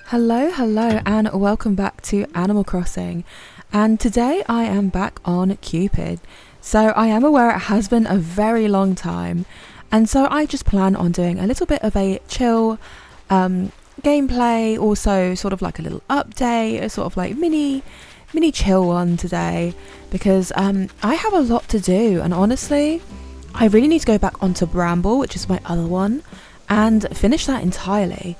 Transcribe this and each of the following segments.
Hello, and welcome back to Animal Crossing. And today I am back on Cupid. So I am aware it has been a very long time, and so I just plan on doing a little bit of a chill gameplay, also sort of like a little update, a sort of like mini chill one today, because I have a lot to do, and honestly, I really need to go back onto Bramble, which is my other one, and finish that entirely.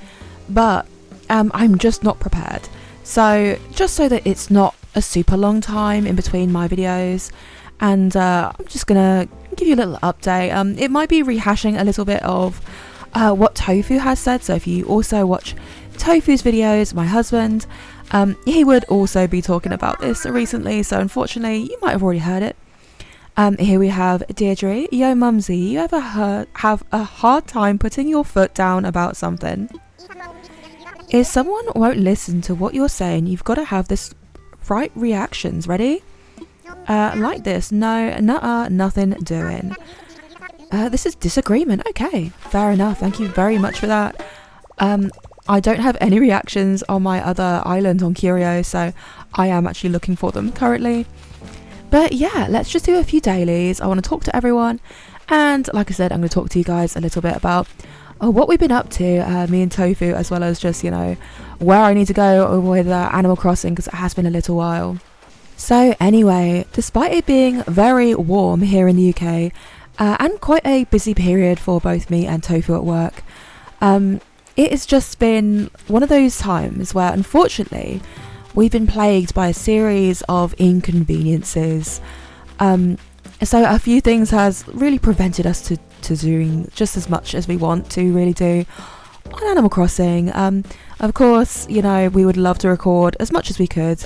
But I'm just not prepared. So just so that it's not a super long time in between my videos, and I'm just gonna give you a little update. It might be rehashing a little bit of what Tofu has said. So if you also watch Tofu's videos, my husband, he would also be talking about this recently. So unfortunately, you might have already heard it. Here we have Deirdre. Yo, Mumsy, you ever have a hard time putting your foot down about something? If someone won't listen to what you're saying, you've got to have this right reactions. Ready? Like this. No, nuh-uh, nothing doing. This is disagreement. Okay, fair enough. Thank you very much for that. I don't have any reactions on my other island on Curio, so I am actually looking for them currently. But yeah, let's just do a few dailies. I want to talk to everyone, and like I said, I'm going to talk to you guys a little bit about what we've been up to, me and Tofu, as well as just, where I need to go with Animal Crossing, because it has been a little while. So anyway, despite it being very warm here in the UK, and quite a busy period for both me and Tofu at work, it has just been one of those times where, unfortunately, we've been plagued by a series of inconveniences. So a few things has really prevented us to doing just as much as we want to really do on Animal Crossing. Of course, we would love to record as much as we could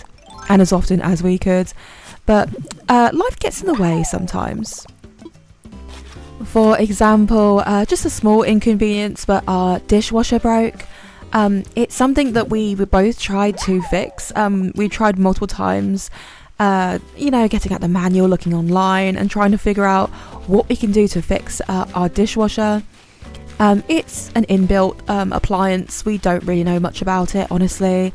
and as often as we could, but life gets in the way sometimes. For example, just a small inconvenience, but our dishwasher broke. It's something that we both tried to fix. We tried multiple times, getting at the manual, looking online, and trying to figure out what we can do to fix our dishwasher. It's an inbuilt appliance. We don't really know much about it, honestly.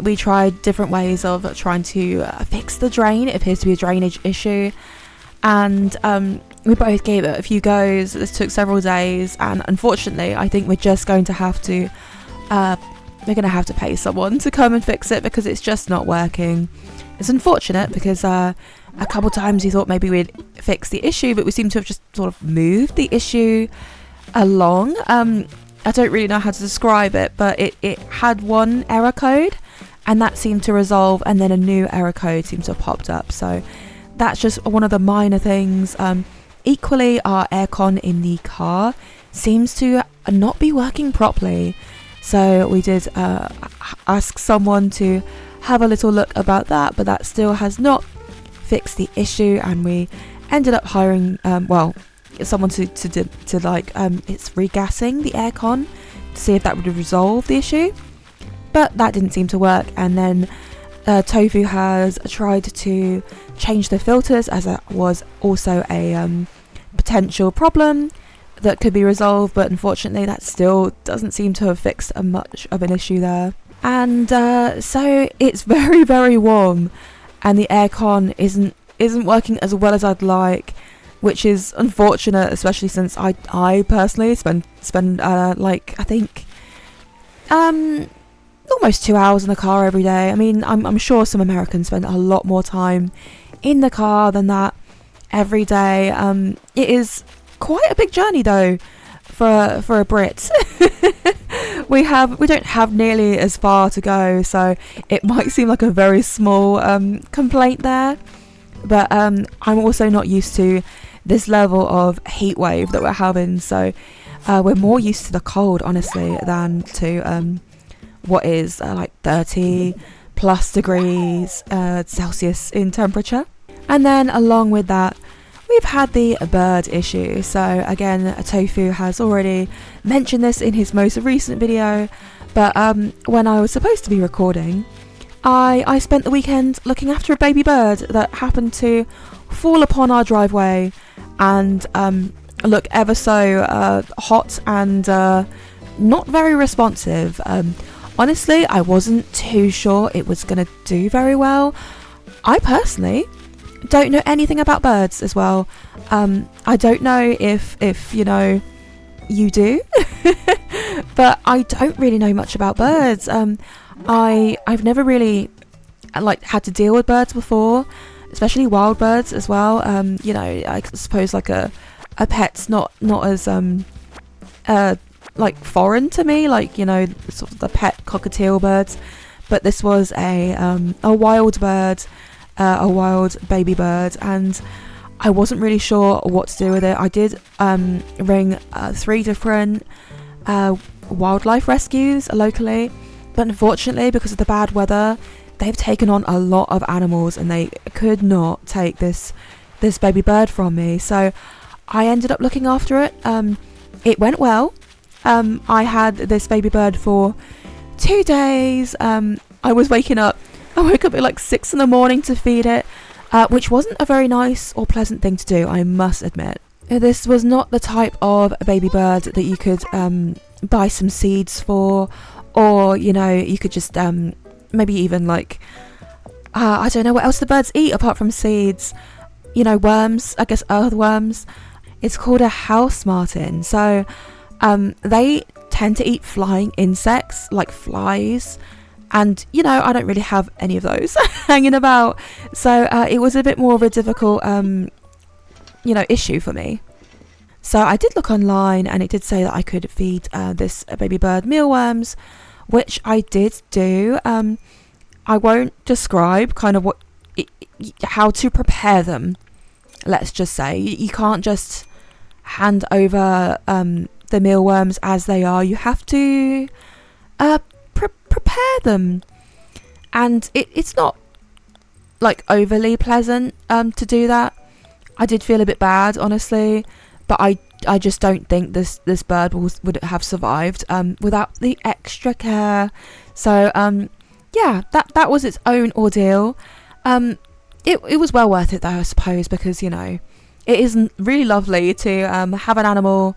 We tried different ways of trying to fix the drain. It appears to be a drainage issue, and we both gave it a few goes. This took several days, and unfortunately, I think we're just going to have to pay someone to come and fix it, because it's just not working. It's unfortunate because a couple times we thought maybe we'd fix the issue, but we seem to have just sort of moved the issue along. I don't really know how to describe it, but it had one error code, and that seemed to resolve, and then a new error code seems to have popped up. So that's just one of the minor things. Equally, our aircon in the car seems to not be working properly. So we did ask someone to have a little look about that, but that still has not fixed the issue, and we ended up hiring someone to it's regassing the aircon to see if that would resolve the issue, but that didn't seem to work. And then Tofu has tried to change the filters, as that was also a potential problem that could be resolved, but unfortunately that still doesn't seem to have fixed much of an issue there. And so it's very, very warm, and the aircon isn't working as well as I'd like, which is unfortunate, especially since I personally spend I think almost 2 hours in the car every day. I mean, I'm sure some Americans spend a lot more time in the car than that every day. It is quite a big journey though for a Brit. we don't have nearly as far to go, so it might seem like a very small complaint there, but I'm also not used to this level of heat wave that we're having, so we're more used to the cold, honestly, than to what is like 30 plus degrees Celsius in temperature. And then along with that, we've had the bird issue. So again, Tofu has already mentioned this in his most recent video, but when I was supposed to be recording, I spent the weekend looking after a baby bird that happened to fall upon our driveway and look ever so hot and not very responsive. honestly, I wasn't too sure it was going to do very well. I personally don't know anything about birds as well. I don't know if you do, but I don't really know much about birds. I've never really had to deal with birds before, especially wild birds as well. I suppose like a pet's not as foreign to me, sort of the pet cockatiel birds, but this was a wild bird, a wild baby bird, and I wasn't really sure what to do with it. I did ring 3 different wildlife rescues locally, but unfortunately, because of the bad weather, they've taken on a lot of animals and they could not take this baby bird from me. So I ended up looking after it. It went well. I had this baby bird for 2 days. I woke up at like 6 in the morning to feed it, which wasn't a very nice or pleasant thing to do, I must admit. This was not the type of baby bird that you could buy some seeds for, or you could just maybe even I don't know what else the birds eat apart from seeds. Worms, I guess earthworms. It's called a house martin. So they tend to eat flying insects like flies, and I don't really have any of those hanging about, so it was a bit more of a difficult issue for me. So I did look online, and it did say that I could feed this baby bird mealworms, which I did do. I won't describe kind of how to prepare them. Let's just say you can't just hand over the mealworms as they are. You have to prepare them, and it's not overly pleasant to do that. I did feel a bit bad, honestly, but I just don't think this bird would have survived without the extra care. So that was its own ordeal. It was well worth it though, I suppose, because it is really lovely to have an animal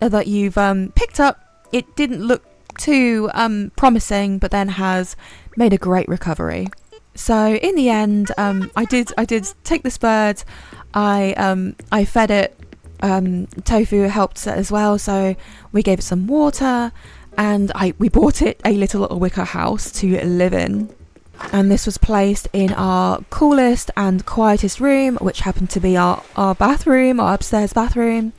that you've picked up. It didn't look too promising, but then has made a great recovery. So in the end, I did take this bird. I fed it. Tofu helped as well, so we gave it some water, and we bought it a little wicker house to live in. And this was placed in our coolest and quietest room, which happened to be our bathroom, our upstairs bathroom.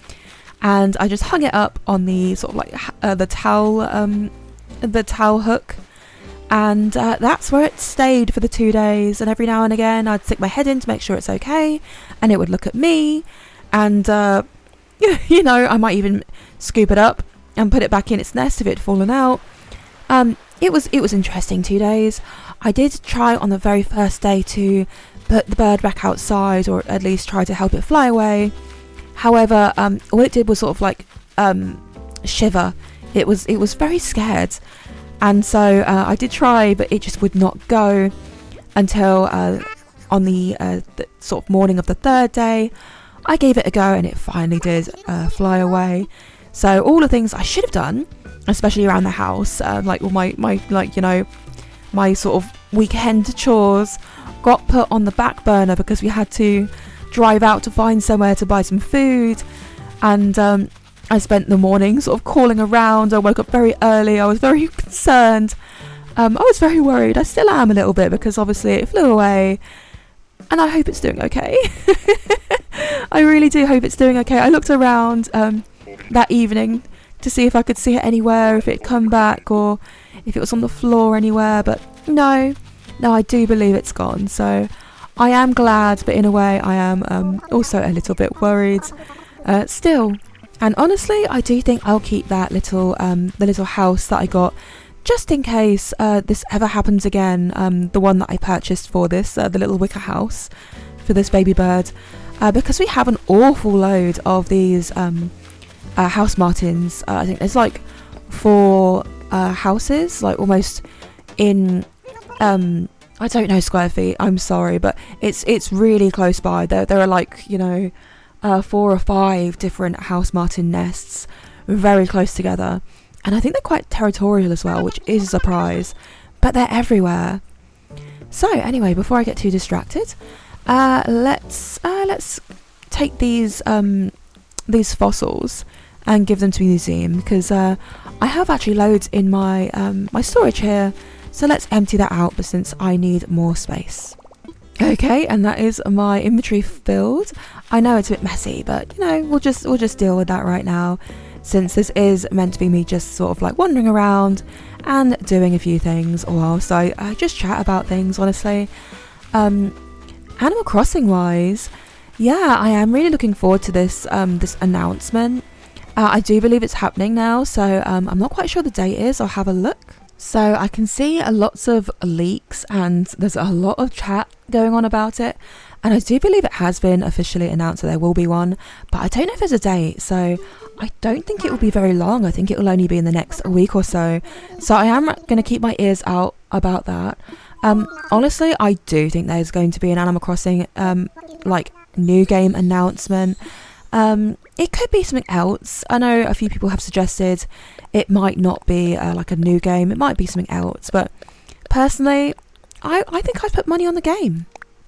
And I just hung it up on the sort of the towel hook, and that's where it stayed for the 2 days. And every now and again I'd stick my head in to make sure it's okay, and it would look at me, and I might even scoop it up and put it back in its nest if it had fallen out. It was interesting 2 days. I did try on the very first day to put the bird back outside, or at least try to help it fly away. However, all it did was sort of shiver. It was very scared, and so I did try, but it just would not go until on the sort of morning of the 3rd day. I gave it a go, and it finally did fly away. So all the things I should have done, especially around the house, my sort of weekend chores, got put on the back burner because we had to drive out to find somewhere to buy some food. And I spent the morning sort of calling around. I woke up very early. I was very concerned. I was very worried. I still am a little bit, because obviously it flew away, and I hope it's doing okay. I really do hope it's doing okay. I looked around that evening to see if I could see it anywhere, if it had come back, or if it was on the floor anywhere, but no, I do believe it's gone. So I am glad, but in a way I am also a little bit worried still. And honestly, I do think I'll keep that the little house that I got, just in case this ever happens again. The one that I purchased for this, the little wicker house for this baby bird, because we have an awful load of these house martins. I think there's 4 houses, almost in I don't know square feet, I'm sorry, but it's really close by. There are 4 or 5 different house martin nests very close together, And I think they're quite territorial as well, which is a surprise, but they're everywhere. So anyway, before I get too distracted, let's take these fossils and give them to the museum, because I have actually loads in my my storage here. So let's empty that out, but since I need more space. Okay, and that is my inventory filled. I know it's a bit messy, but you know, we'll just deal with that right now, since this is meant to be me just sort of like wandering around and doing a few things whilst I just chat about things, honestly. Animal Crossing wise, yeah, I am really looking forward to this this announcement. I do believe it's happening now, so I'm not quite sure the date is. I'll have a look. So I can see lots of leaks and there's a lot of chat going on about it, and I do believe it has been officially announced that there will be one, but I don't know if there's a date, so I don't think it will be very long. I think it will only be in the next week or so, so I am going to keep my ears out about that. Honestly, I do think there's going to be an Animal Crossing like new game announcement. It could be something else. I know a few people have suggested it might not be like a new game, it might be something else, but personally I think I'd put money on the game,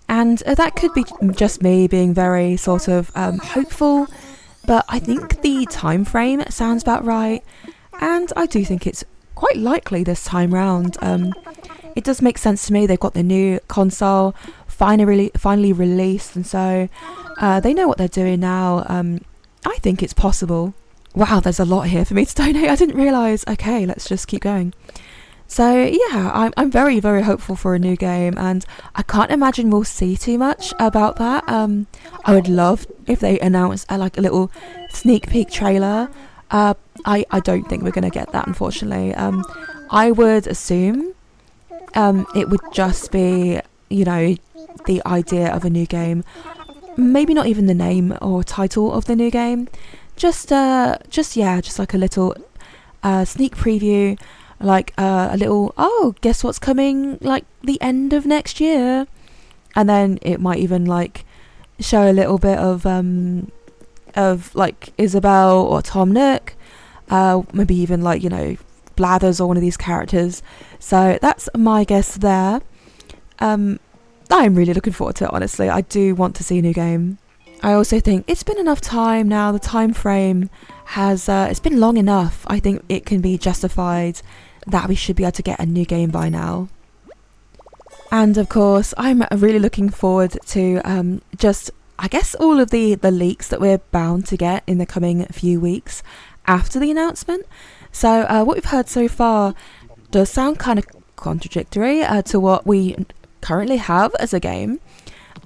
and that could be just me being very sort of hopeful, but I think the time frame sounds about right, and I do think it's quite likely this time round. It does make sense to me. They've got the new console finally released, and so they know what they're doing now. I think it's possible. Wow, there's a lot here for me to donate. I didn't realise. Okay, let's just keep going. So yeah, I'm very, very hopeful for a new game, and I can't imagine we'll see too much about that. I would love if they announce like a little sneak peek trailer. I don't think we're going to get that, unfortunately. I would assume it would just be, you know, the idea of a new game. Maybe not even the name or title of the new game. Just like a little sneak preview, like a little, oh, guess what's coming, like the end of next year. And then it might even like show a little bit of like Isabel or Tom Nook, maybe even like, you know, Blathers or one of these characters. So that's my guess there. I'm really looking forward to it, honestly. I do want to see a new game. I also think it's been enough time now. The time frame has it's been long enough. I think it can be justified that we should be able to get a new game by now. And of course, I'm really looking forward to just, I guess, all of the leaks that we're bound to get in the coming few weeks after the announcement. So what we've heard so far does sound kind of contradictory to what we currently have as a game,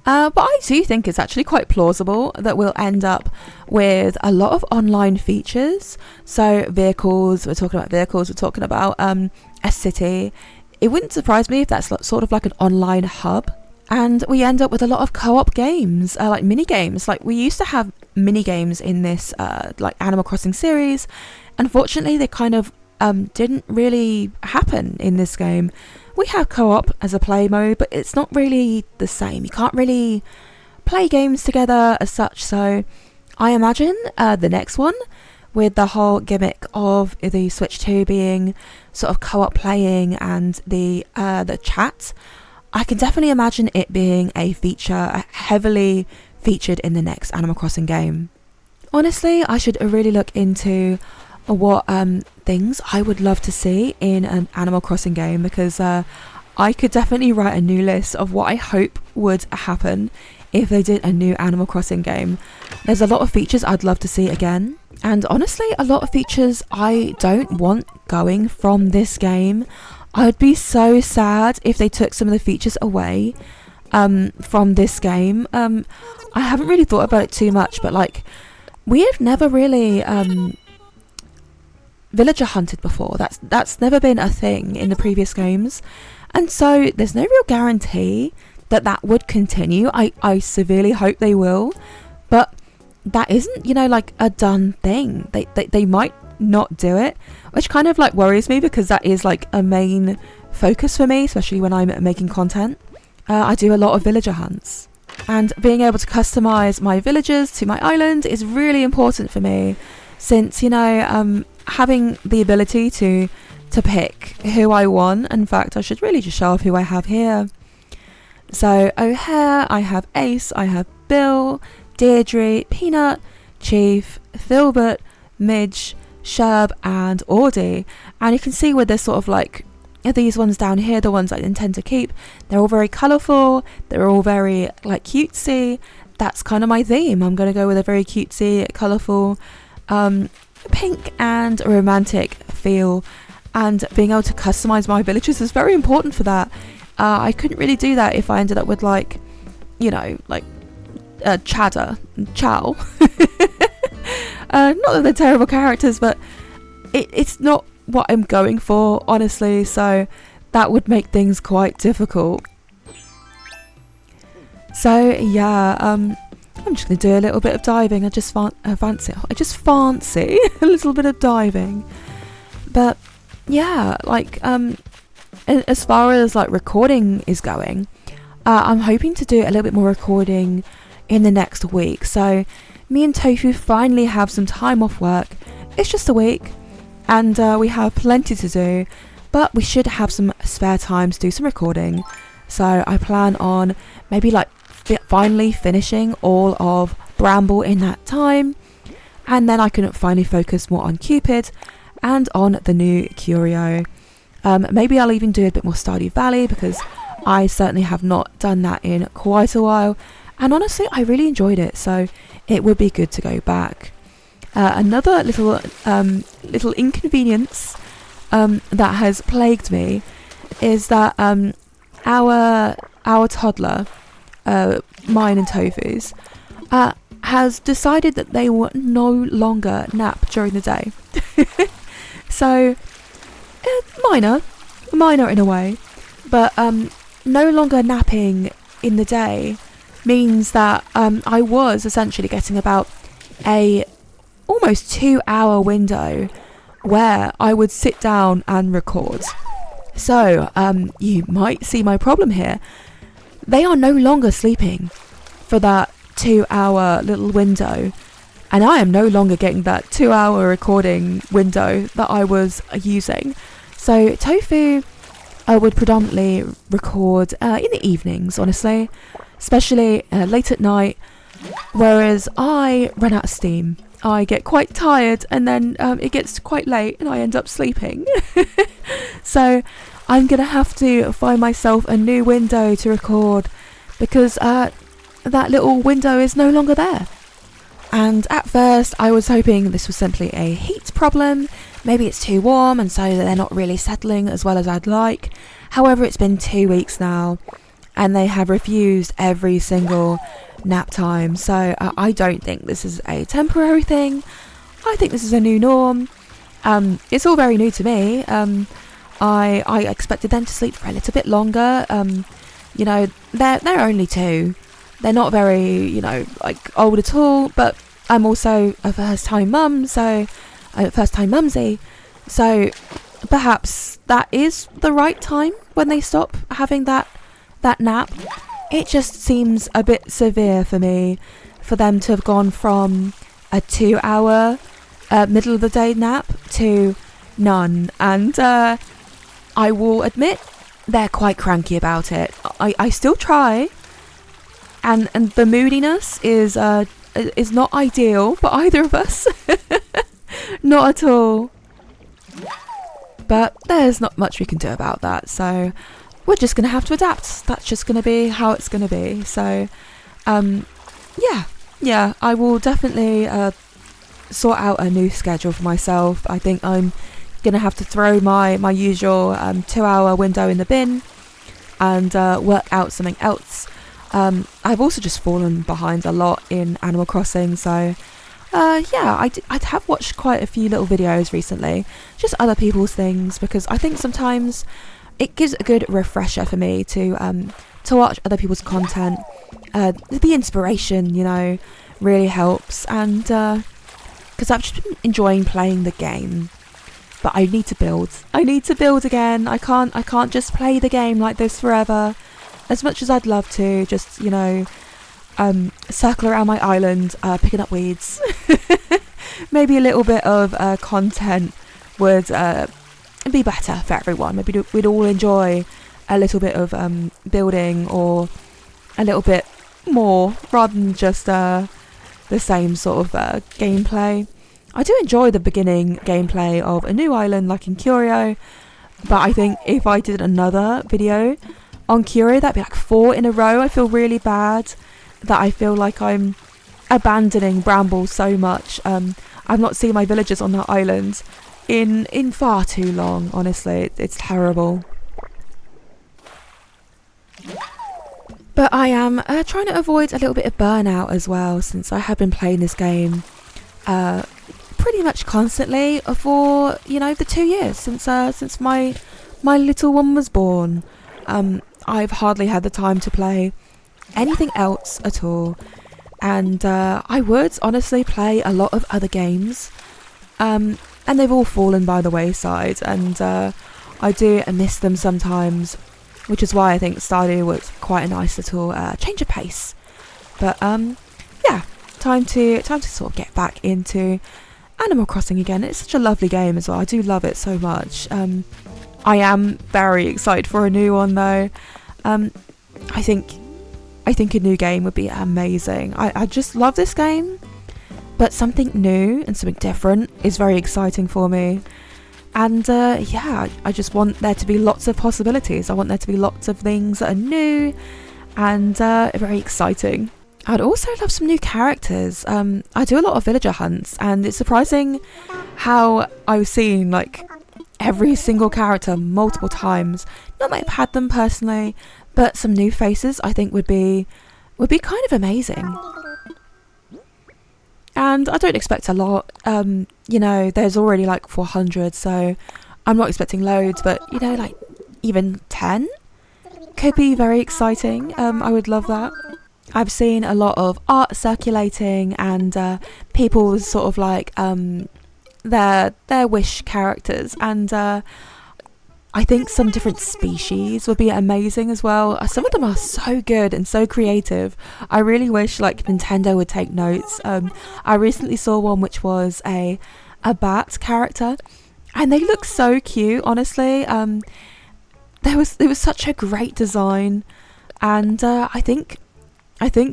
but I do think it's actually quite plausible that we'll end up with a lot of online features. So vehicles, we're talking about a city. It wouldn't surprise me if that's sort of like an online hub, and we end up with a lot of co-op games, like mini games. Like we used to have mini games in this like Animal Crossing series. Unfortunately, they kind of didn't really happen in this game. We have co-op as a play mode, but it's not really the same. You can't really play games together as such. So I imagine the next one, with the whole gimmick of the Switch 2 being sort of co-op playing and the chat, I can definitely imagine it being a feature heavily featured in the next Animal Crossing game. Honestly, I should really look into what things I would love to see in an Animal Crossing game, because I could definitely write a new list of what I hope would happen if they did a new Animal Crossing game. There's a lot of features I'd love to see again, and honestly a lot of features I don't want going from this game. I would be so sad if they took some of the features away from this game. I haven't really thought about it too much, but like, we have never really villager hunted before. That's never been a thing in the previous games, and so there's no real guarantee that would continue. I severely hope they will, but that isn't, you know, like a done thing. They might not do it, which kind of like worries me, because that is like a main focus for me, especially when I'm making content. I do a lot of villager hunts, and being able to customize my villagers to my island is really important for me, since, you know, having the ability to pick who I want. In fact, I should really just show off who I have here. So O'Hare, I have Ace, I have Bill, Deirdre, Peanut, Chief, Filbert, Midge, Sherb and Audie. And you can see with this sort of like these ones down here, the ones I intend to keep, they're all very colourful, they're all very like cutesy. That's kind of my theme. I'm going to go with a very cutesy, colourful, pink and romantic feel, and being able to customise my villagers is very important for that. I couldn't really do that if I ended up with like, you know, like Chow. Not that they're terrible characters, but it's not what I'm going for, honestly, so that would make things quite difficult. So yeah, I'm just going to do a little bit of diving. I just fancy a little bit of diving. But yeah, like as far as like recording is going, I'm hoping to do a little bit more recording in the next week. So me and Tofu finally have some time off work. It's just a week, and we have plenty to do, but we should have some spare time to do some recording. So I plan on maybe like finally finishing all of Bramble in that time, and then I can finally focus more on Cupid and on the new Curio. Maybe I'll even do a bit more Stardew Valley, because I certainly have not done that in quite a while, and honestly I really enjoyed it, so it would be good to go back. Another little inconvenience that has plagued me is that our toddler, mine and Tofu's, has decided that they will no longer nap during the day. So minor in a way, but no longer napping in the day means that I was essentially getting about a almost 2-hour window where I would sit down and record. So you might see my problem here. They are no longer sleeping for that 2-hour little window, and I am no longer getting that 2-hour recording window that I was using. So Tofu would predominantly record in the evenings, honestly, especially late at night, whereas I run out of steam. I get quite tired, and then it gets quite late and I end up sleeping. So I'm going to have to find myself a new window to record, because that little window is no longer there. And at first I was hoping this was simply a heat problem. Maybe it's too warm and so they're not really settling as well as I'd like. However, it's been 2 weeks now and they have refused every single nap time. So I don't think this is a temporary thing. I think this is a new norm. It's all very new to me. I expected them to sleep for a little bit longer. You know, they're only 2. They're not very, you know, like old at all, but I'm also a first-time mum, so first-time mumsy, so perhaps that is the right time when they stop having that nap. It just seems a bit severe for me for them to have gone from a 2-hour middle of the day nap to none, and I will admit they're quite cranky about it. I still try. And the moodiness is not ideal for either of us. Not at all. But there's not much we can do about that, so we're just going to have to adapt. That's just going to be how it's going to be. So, yeah, I will definitely sort out a new schedule for myself. I think I'm going to have to throw my usual 2-hour window in the bin and work out something else. I've also just fallen behind a lot in Animal Crossing, so yeah, I have watched quite a few little videos recently, just other people's things, because I think sometimes it gives a good refresher for me to watch other people's content. The inspiration, you know, really helps, and because I've just been enjoying playing the game. But I need to build. I need to build again. I can't just play the game like this forever. As much as I'd love to, just, you know, circle around my island, picking up weeds. maybe a little bit of content would be better for everyone. Maybe we'd all enjoy a little bit of building, or a little bit more, rather than just the same sort of gameplay. I do enjoy the beginning gameplay of a new island like in Curio, but I think if I did another video on Curio, that'd be like 4 in a row. I feel really bad that I feel like I'm abandoning Bramble so much. I've not seen my villagers on that island in far too long, honestly. It's terrible. But I am trying to avoid a little bit of burnout as well, since I have been playing this game pretty much constantly for, you know, the 2 years since my little one was born. I've hardly had the time to play anything else at all, and I would honestly play a lot of other games, and they've all fallen by the wayside, and I do miss them sometimes, which is why I think Stardew was quite a nice little change of pace. But yeah, time to sort of get back into Animal Crossing again. It's such a lovely game as well. I do love it so much. I am very excited for a new one though. I think a new game would be amazing. I just love this game, but something new and something different is very exciting for me. And yeah, I just want there to be lots of possibilities. I want there to be lots of things that are new and very exciting. I'd also love some new characters. I do a lot of villager hunts, and it's surprising how I've seen like every single character multiple times. Not that I've had them personally, but some new faces I think would be kind of amazing. And I don't expect a lot. You know, there's already like 400, so I'm not expecting loads, but you know, like even 10 could be very exciting. I would love that. I've seen a lot of art circulating, and people sort of like their wish characters, and I think some different species would be amazing as well. Some of them are so good and so creative. I really wish like Nintendo would take notes. I recently saw one which was a bat character, and they look so cute, honestly. There was such a great design, and I think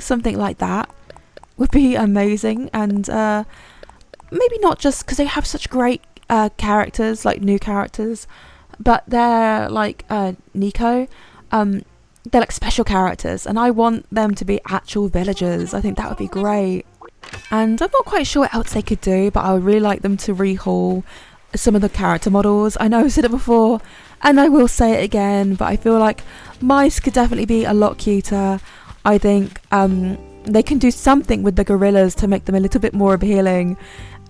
something like that would be amazing. And maybe not just because they have such great characters, like new characters, but they're like Nico, they're like special characters, and I want them to be actual villagers. I think that would be great. And I'm not quite sure what else they could do, but I would really like them to rehaul some of the character models. I know I've said it before, and I will say it again, but I feel like mice could definitely be a lot cuter. I think they can do something with the gorillas to make them a little bit more appealing.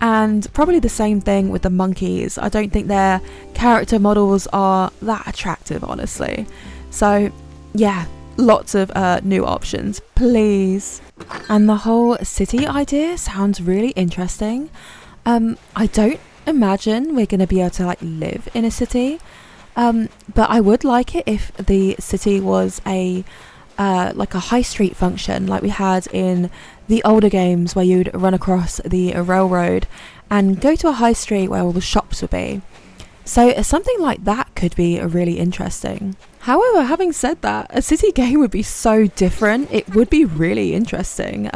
And probably the same thing with the monkeys. I don't think their character models are that attractive, honestly. So yeah, lots of new options, please. And the whole city idea sounds really interesting. I don't imagine we're going to be able to like live in a city, but I would like it if the city was a like a high street function like we had in the older games, where you'd run across the railroad and go to a high street where all the shops would be. So something like that could be really interesting. However, having said that, a city game would be so different. It would be really interesting.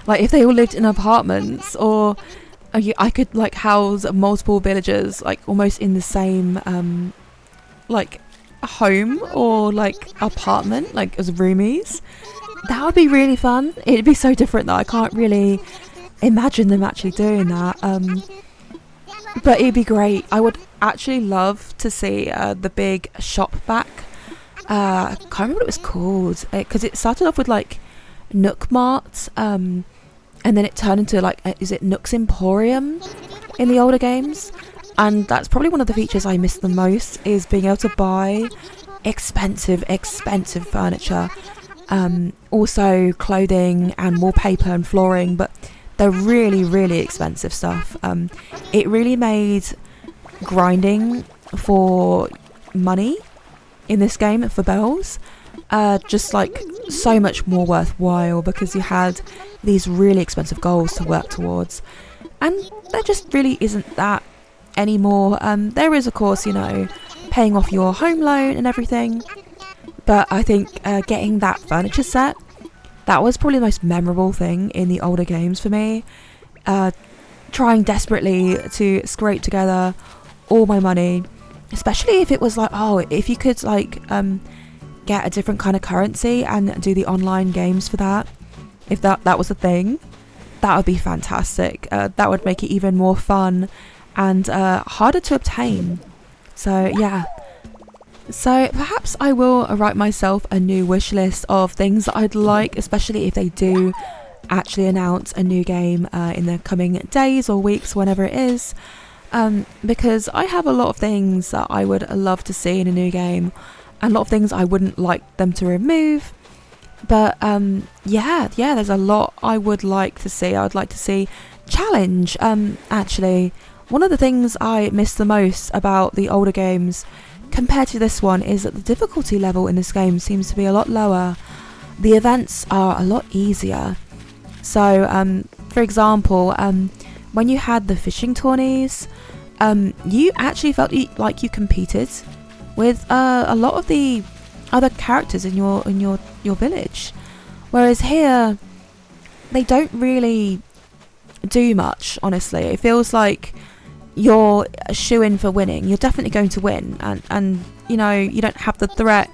Like if they all lived in apartments, or I could like house multiple villagers like almost in the same like home or like apartment, like as roomies. That would be really fun. It'd be so different though. I can't really imagine them actually doing that. But it'd be great. I would actually love to see the big shop back. I can't remember what it was called, because it started off with like Nook Mart, and then it turned into like, is it Nook's Emporium in the older games? And that's probably one of the features I miss the most, is being able to buy expensive furniture. Also clothing and wallpaper and flooring, but they're really expensive stuff. It really made grinding for money in this game for bells just like so much more worthwhile, because you had these really expensive goals to work towards. and there just really isn't that anymore. There is, of course, paying off your home loan and everything, but I think getting that furniture set, that was probably the most memorable thing in the older games for me. Trying desperately to scrape together all my money, especially if it was like, if you could get a different kind of currency and do the online games for that, if that was a thing, that would be fantastic. That would make it even more fun and harder to obtain. So yeah, so perhaps I will write myself a new wish list of things that I'd like, especially if they do actually announce a new game in the coming days or weeks, whenever it is, because I have a lot of things that I would love to see in a new game, and a lot of things I wouldn't like them to remove. But yeah, there's a lot I would like to see. I would like to see challenge. Actually, one of the things I miss the most about the older games compared to this one is that the difficulty level in this game seems to be a lot lower. The events are a lot easier. So, for example, when you had the fishing tourneys, you actually felt like you competed with a lot of the other characters in your village, whereas here they don't really do much. Honestly, it feels like you're a shoo-in for winning. You're definitely going to win, and you don't have the threat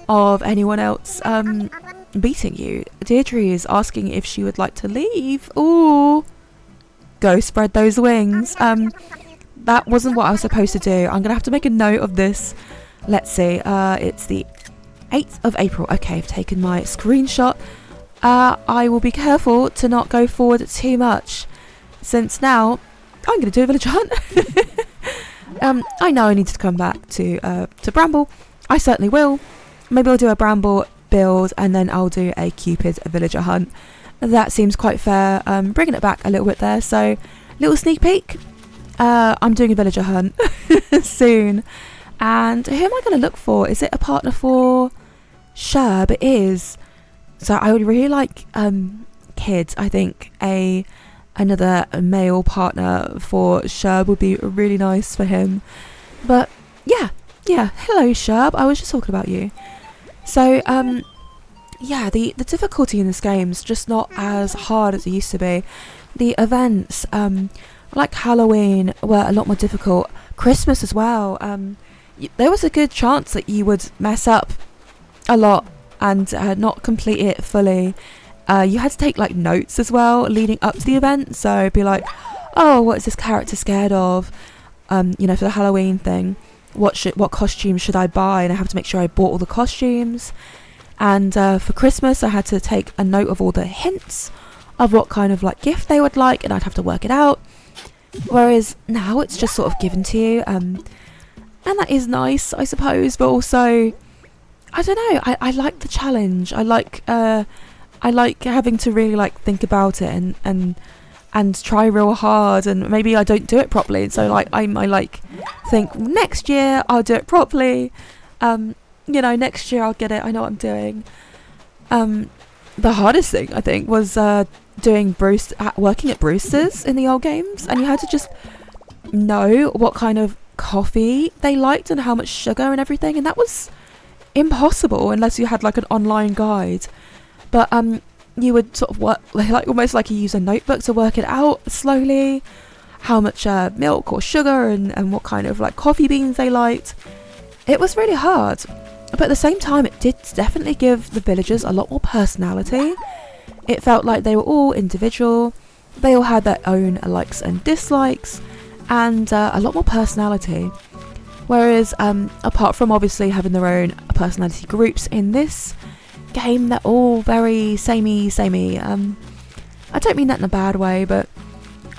of anyone else beating you. Deirdre is asking if she would like to leave. Ooh, go spread those wings. That wasn't what I was supposed to do. I'm gonna have to make a note of this. Let's see, it's the 8th of April. Okay, I've taken my screenshot. I will be careful to not go forward too much, since now I'm going to do a village hunt. I know I need to come back to Bramble. I certainly will. Maybe I'll do a Bramble build and then I'll do a Cupid villager hunt. That seems quite fair. Bringing it back a little bit there. So, little sneak peek. I'm doing a villager hunt soon. And who am I going to look for? Is it a partner for Sherb? It is. So I would really like kids. I think another male partner for Sherb would be really nice for him. But yeah. Hello, Sherb. I was just talking about you. So yeah, the difficulty in this game is just not as hard as it used to be. The events, like Halloween, were a lot more difficult. Christmas as well. There was a good chance that you would mess up a lot and not complete it fully. You had to take notes as well leading up to the event, so be like, oh, what is this character scared of? For the Halloween thing, what costume should I buy? And I have to make sure I bought all the costumes. And for Christmas, I had to take a note of all the hints of what kind of gift they would like, and I'd have to work it out. Whereas now it's just sort of given to you, and that is nice, I suppose. But also, I don't know. I like the challenge. I like having to really think about it and try real hard, and maybe I don't do it properly. So I think next year I'll do it properly. Next year I'll get it. I know what I'm doing. The hardest thing I think was working at Brewster's in the old games, and you had to just know what kind of coffee they liked and how much sugar and everything, and that was impossible unless you had an online guide. But you would sort of work almost like you use a notebook to work it out slowly, how much milk or sugar and what kind of coffee beans they liked. It was really hard, but at the same time it did definitely give the villagers a lot more personality. It felt like they were all individual, they all had their own likes and dislikes, and a lot more personality. Whereas apart from obviously having their own personality groups in this game, they're all very samey. I don't mean that in a bad way, but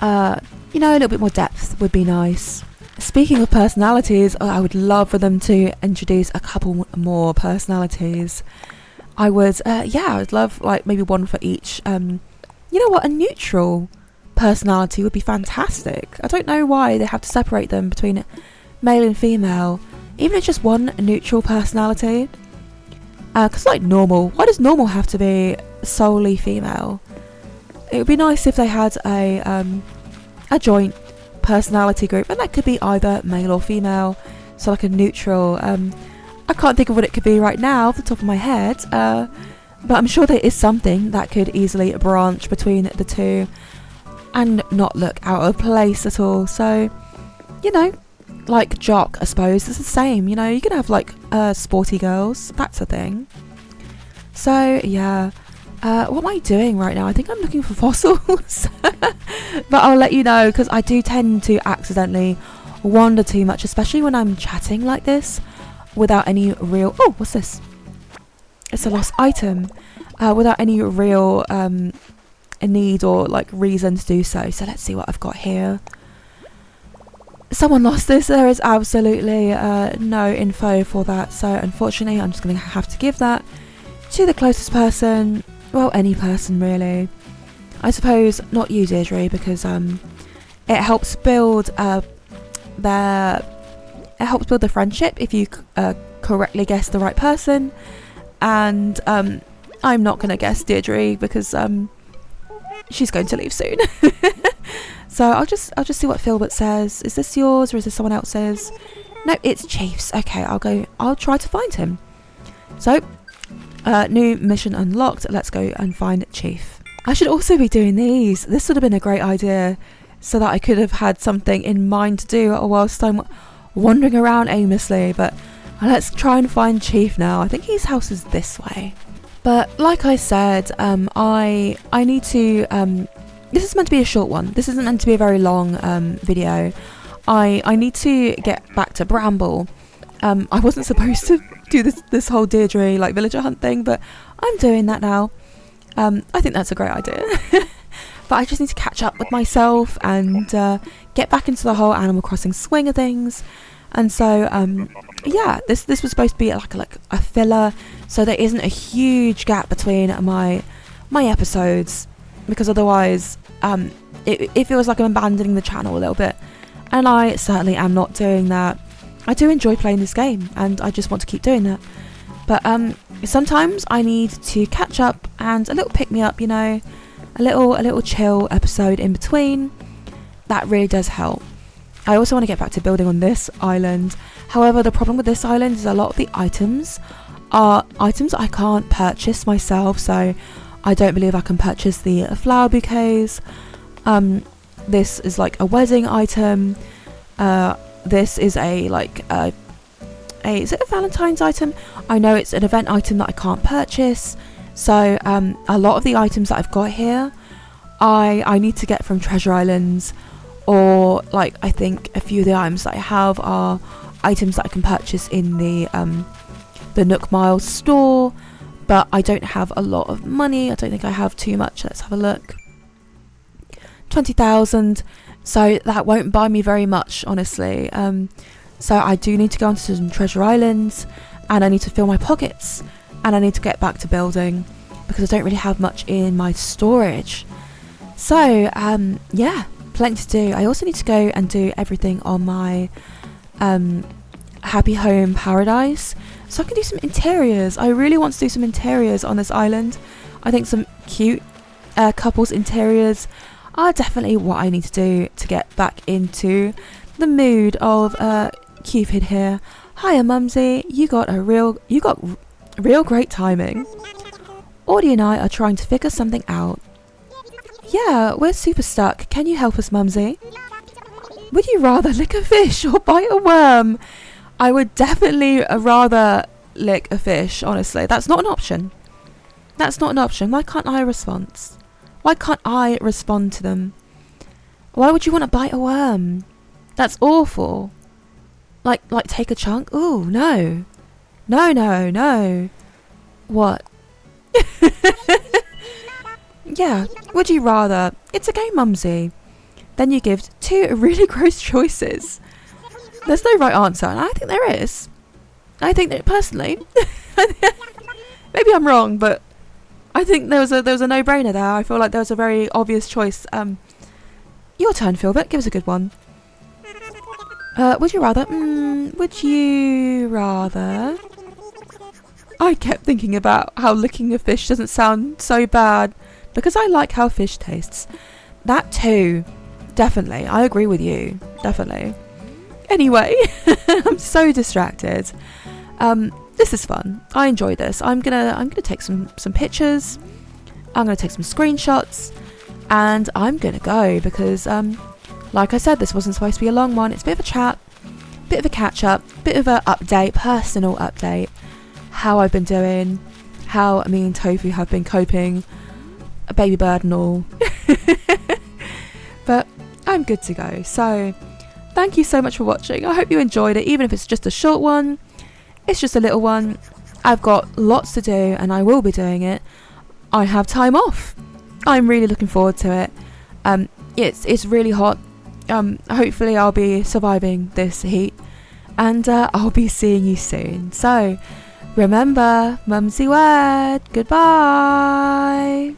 a little bit more depth would be nice. Speaking of personalities, I would love for them to introduce a couple more personalities. I would love maybe one for each. A neutral personality would be fantastic. I don't know why they have to separate them between male and female, even if it's just one neutral personality. Because normal, why does normal have to be solely female? It would be nice if they had a a joint personality group, and that could be either male or female, so like a neutral. I can't think of what it could be right now off the top of my head, but I'm sure there is something that could easily branch between the two and not look out of place at all. So, you know, like jock, I suppose, it's the same. You know, you can have like sporty girls, that's a thing. So yeah, what am I doing right now? I think I'm looking for fossils, but I'll let you know, because I do tend to accidentally wander too much, especially when I'm chatting like this without any real... Oh, what's this? It's a lost item. Without any real need or like reason to do so. So let's see what I've got here. Someone lost this. There is absolutely no info for that, so unfortunately I'm just going to have to give that to the closest person. Well, any person really. I suppose not you, Deirdre, because it helps build the friendship if you correctly guess the right person, and I'm not going to guess Deirdre because she's going to leave soon. So I'll just see what Philbert says. Is this yours or is this someone else's? No, it's Chief's. Okay, I'll try to find him. So new mission unlocked. Let's go and find Chief. I should also be doing these. This would have been a great idea, so that I could have had something in mind to do whilst I'm wandering around aimlessly. But let's try and find Chief now. I think his house is this way. But like I said, I need to... this is meant to be a short one. This isn't meant to be a very long video. I need to get back to Bramble. I wasn't supposed to do this whole Deirdre like villager hunt thing, but I'm doing that now. I think that's a great idea. But I just need to catch up with myself and get back into the whole Animal Crossing swing of things. And so yeah, this was supposed to be like a filler, so there isn't a huge gap between my episodes, because otherwise it feels like I'm abandoning the channel a little bit, and I certainly am not doing that. I do enjoy playing this game and I just want to keep doing that, but sometimes I need to catch up and a little pick me up, you know, a little chill episode in between. That really does help. I also want to get back to building on this island. However, the problem with this island is a lot of the items are items I can't purchase myself, so I don't believe I can purchase the flower bouquets. This is like a wedding item. This is is it a Valentine's item? I know it's an event item that I can't purchase. So a lot of the items that I've got here, I need to get from Treasure Islands, or like I think a few of the items that I have are items that I can purchase in the Nook Miles store. But I don't have a lot of money. I don't think I have too much. Let's have a look. 20,000. So that won't buy me very much, honestly. So I do need to go onto some Treasure Islands, and I need to fill my pockets, and I need to get back to building because I don't really have much in my storage. So yeah, plenty to do. I also need to go and do everything on my Happy Home Paradise, so I can do some interiors. I really want to do some interiors on this island. I think some cute couples interiors are definitely what I need to do to get back into the mood of Cupid here. Hiya, Mumsy. You got real great timing. Audie and I are trying to figure something out. Yeah, we're super stuck. Can you help us, Mumsy? Would you rather lick a fish or bite a worm? I would definitely rather lick a fish, honestly. That's not an option. That's not an option. Why can't I respond? Why can't I respond to them? Why would you want to bite a worm? That's awful. Like take a chunk? Ooh, no. No. What? Yeah, would you rather? It's a game, Mumsy. Then you give two really gross choices. There's no right answer, and I think there is. I think that personally, maybe I'm wrong, but I think there was a no-brainer there. I feel like there was a very obvious choice. Your turn, Philbert. Give us a good one. Would you rather? Would you rather? I kept thinking about how licking a fish doesn't sound so bad because I like how fish tastes. That too. definitely. I agree with you. Definitely. Anyway, I'm so distracted. This is fun. I enjoy this. I'm gonna take some pictures. I'm gonna take some screenshots, and I'm gonna go because like I said, this wasn't supposed to be a long one. It's a bit of a chat, bit of a catch up, bit of a update, personal update, how I've been doing, how me and Tofu have been coping, a baby bird and all. But I'm good to go. So thank you so much for watching. I hope you enjoyed it, even if it's just a short one. It's just a little one. I've got lots to do and I will be doing it. I have time off. I'm really looking forward to it. It's really hot. Hopefully I'll be surviving this heat, and I'll be seeing you soon. So remember, MumsyWord. Goodbye.